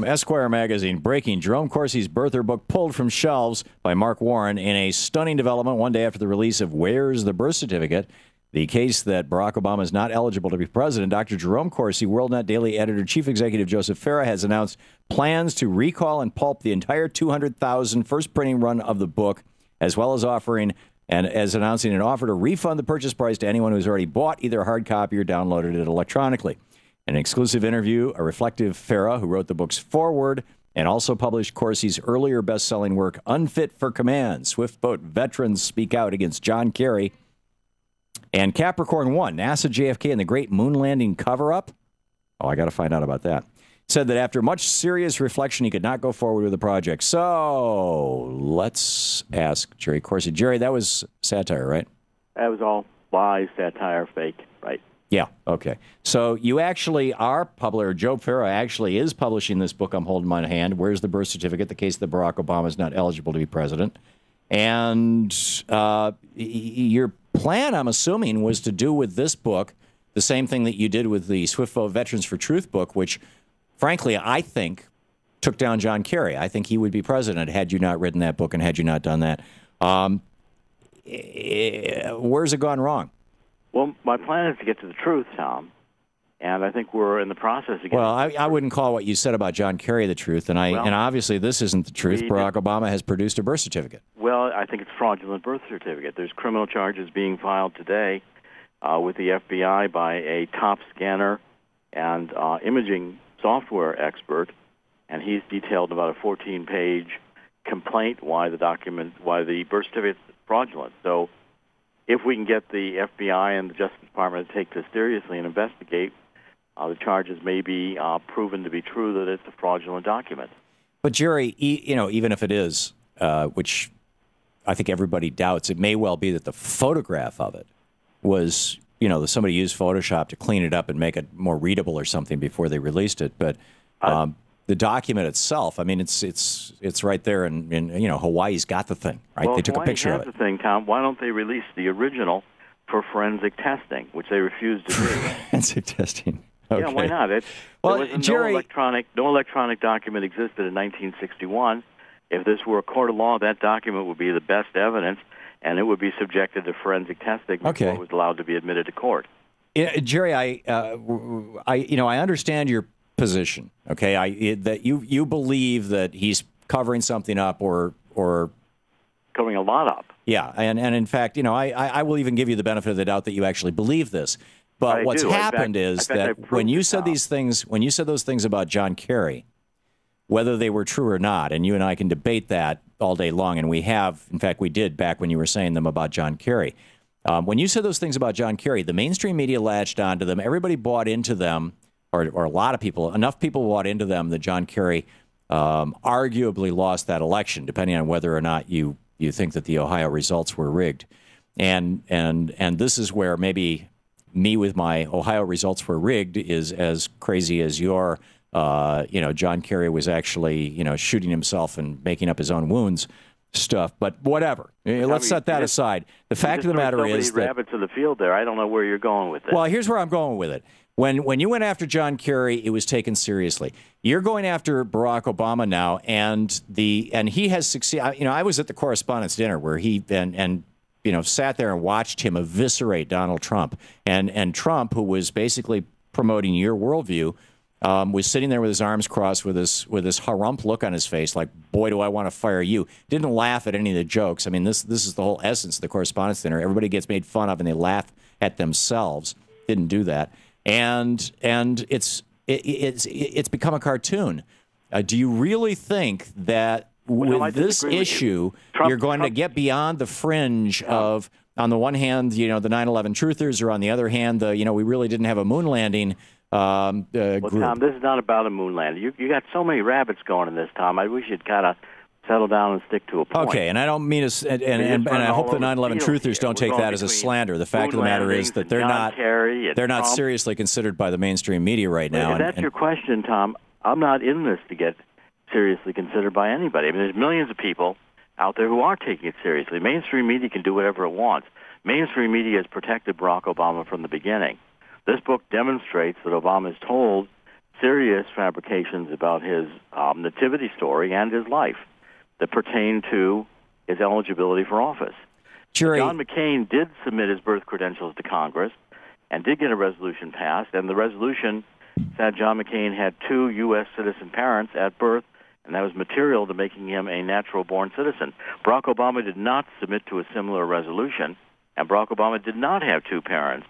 Esquire magazine, breaking: Jerome Corsi's birther book pulled from shelves by Mark Warren in a stunning development one day after the release of Where's the Birth Certificate? The case that Barack Obama is not eligible to be president. Dr. Jerome Corsi, WorldNet Daily editor, chief executive Joseph Farah, has announced plans to recall and pulp the entire 200,000 first printing run of the book, as well as announcing an offer to refund the purchase price to anyone who's already bought either a hard copy or downloaded it electronically. In an exclusive interview, a reflective Farah, who wrote the book's foreword and also published Corsi's earlier best-selling work, Unfit for Command, Swift Boat Veterans Speak Out Against John Kerry, and Capricorn 1, NASA, JFK, and the Great Moon Landing Cover-Up. Oh, I got to find out about that. Said that after much serious reflection, he could not go forward with the project. So let's ask Jerry Corsi. Jerry, that was satire, right? That was all lies, satire, fake, right? Yeah, okay. So you actually are publisher. Joe Farah actually is publishing this book I'm holding in my hand, Where's the Birth Certificate? The case that Barack Obama is not eligible to be president. And your plan, I'm assuming, was to do with this book the same thing that you did with the Swift Boat Veterans for Truth book, which, frankly, I think took down John Kerry. I think he would be president had you not written that book and had you not done that. Where's it gone wrong? Well, my plan is to get to the truth, Tom, and I think we're in the process of getting. Well, I wouldn't call what you said about John Kerry the truth, and obviously this isn't the truth. Barack Obama has produced a birth certificate. Well, I think it's fraudulent birth certificate. There's criminal charges being filed today with the FBI by a top scanner and imaging software expert, and he's detailed about a 14-page complaint why the birth certificate is fraudulent. So if we can get the FBI and the Justice Department to take this seriously and investigate, the charges may be proven to be true that it's a fraudulent document. But Jerry, even if it is, which I think everybody doubts, it may well be that the photograph of it was, somebody used Photoshop to clean it up and make it more readable or something before they released it. But the document itself, I mean, it's right there, and Hawaii's got the thing, right? Well, they took a picture of it. The thing, Tom. Why don't they release the original for forensic testing, which they refused to do? Forensic testing. Okay. Yeah, why not? Jerry, no electronic document existed in 1961. If this were a court of law, that document would be the best evidence, and it would be subjected to forensic testing before it was allowed to be admitted to court. Jerry, I understand your position. Okay, that you believe that he's covering something up or covering a lot up. Yeah, and in fact, I will even give you the benefit of the doubt that you actually believe this. But what's happened is that when you said those things about John Kerry, whether they were true or not, and you and I can debate that all day long, and we have, in fact, we did back when you were saying them about John Kerry. When you said those things about John Kerry, the mainstream media latched onto them. Everybody bought into them, or a lot of people, enough people bought into them that John Kerry arguably lost that election, depending on whether or not you think that the Ohio results were rigged. And this is where maybe me with my Ohio results were rigged is as crazy as your, John Kerry was actually, shooting himself and making up his own wounds stuff. But whatever. Let's set that aside. The fact of the matter is that rabbits in the field there. I don't know where you're going with this. Well, here's where I'm going with it. When you went after John Kerry, it was taken seriously. You're going after Barack Obama now, and he has succeeded. I was at the Correspondents' Dinner where he sat there and watched him eviscerate Donald Trump, and Trump, who was basically promoting your worldview, was sitting there with his arms crossed, with this harump look on his face, like, boy, do I want to fire you. Didn't laugh at any of the jokes. I mean, this is the whole essence of the Correspondents' Dinner. Everybody gets made fun of, and they laugh at themselves. Didn't do that. And it's become a cartoon. Do you really think that with this issue you're going to get beyond the fringe of, on the one hand, the 9/11 truthers, or on the other hand, we really didn't have a moon landing Well, group? Tom, this is not about a moon landing. You got so many rabbits going in this, Tom. I wish you'd kind of settle down and stick to a point. Okay, and I don't mean to, and I hope the 9/11 truthers don't take that as a slander. The fact of the matter is that they're not seriously considered by the mainstream media right now. If that's your question, Tom, I'm not in this to get seriously considered by anybody. I mean, there's millions of people out there who are taking it seriously. Mainstream media can do whatever it wants. Mainstream media has protected Barack Obama from the beginning. This book demonstrates that Obama is told serious fabrications about his nativity story and his life that pertain to his eligibility for office. Jury. John McCain did submit his birth credentials to Congress and did get a resolution passed, and the resolution said John McCain had 2 U.S. citizen parents at birth, and that was material to making him a natural-born citizen. Barack Obama did not submit to a similar resolution, and Barack Obama did not have 2 parents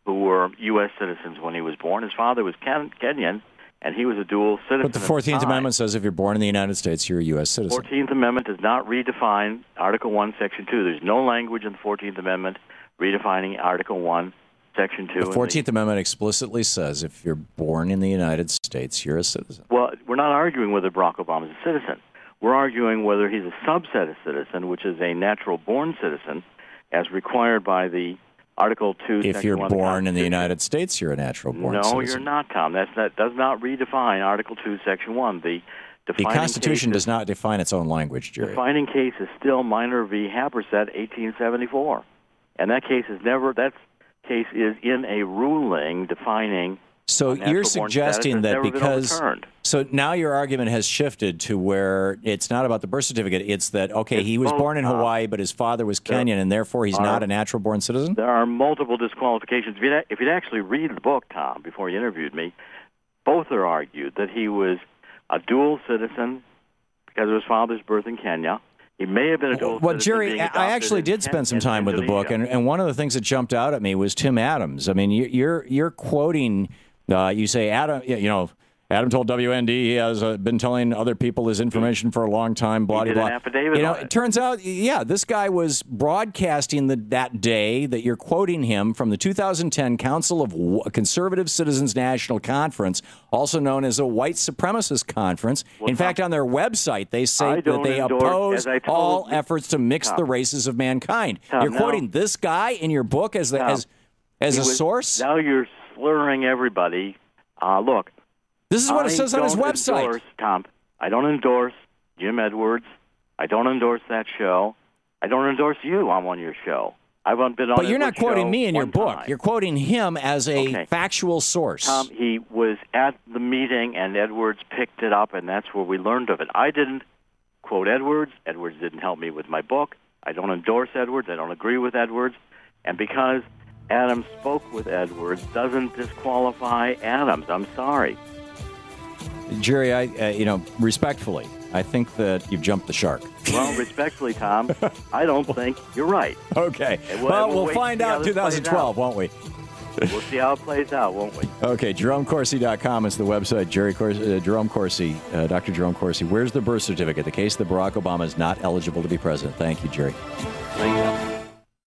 who were U.S. citizens when he was born. His father was Kenyan, and he was a dual citizen. But the 14th Amendment says if you're born in the United States, you're a U.S. citizen. The 14th Amendment does not redefine Article 1, Section 2. There's no language in the 14th Amendment redefining Article 1, Section 2. The 14th Amendment explicitly says if you're born in the United States, you're a citizen. Well, we're not arguing whether Barack Obama is a citizen. We're arguing whether he's a subset of citizen, which is a natural-born citizen, as required by the Article 2, If Section you're 1 born in the United States, you're a natural-born citizen. No, you're not, Tom. That does not redefine Article 2, Section 1. The Constitution does not define its own language, Jerry. The defining case is still Minor v. Haberset, 1874. And that case is is in a ruling defining. So you're suggesting that because so now your argument has shifted to where it's not about the birth certificate, it's that he was born in Hawaii, but his father was Kenyan, and therefore he's not a natural-born citizen? There are multiple disqualifications. If you'd actually read the book, Tom, before you interviewed me, both are argued that he was a dual citizen because of his father's birth in Kenya. He may have been a dual citizen. Well, Jerry, I actually did spend some time with the book, and one of the things that jumped out at me was Tim Adams. I mean, you're quoting. You say Adam. Adam told WND he has been telling other people his information for a long time. Blah blah blah. An affidavit on it turns out, this guy was broadcasting that day that you're quoting him from the 2010 Council of Conservative Citizens National Conference, also known as a white supremacist conference. In fact, on their website, they say that they oppose all efforts to mix the races of mankind. You're quoting this guy in your book as a source. Now you're slurring everybody. Look. This is what it says on his website. Tom, I don't endorse Jim Edwards. I don't endorse that show. I don't endorse you. I'm on your show. I've been on. But you're not quoting me in your book. You're quoting him as a factual source. Tom, he was at the meeting, and Edwards picked it up, and that's where we learned of it. I didn't quote Edwards. Edwards didn't help me with my book. I don't endorse Edwards. I don't agree with Edwards. And because Adams spoke with Edwards doesn't disqualify Adams. I'm sorry. Jerry, respectfully, I think that you've jumped the shark. Well, respectfully, Tom, I don't think you're right. Okay. Well, we'll find out in 2012, won't we? We'll see how it plays out, won't we? Okay, JeromeCorsi.com is the website. Jerome Corsi, Dr. Jerome Corsi. Where's the birth certificate? The case that Barack Obama is not eligible to be president. Thank you, Jerry. Thank you.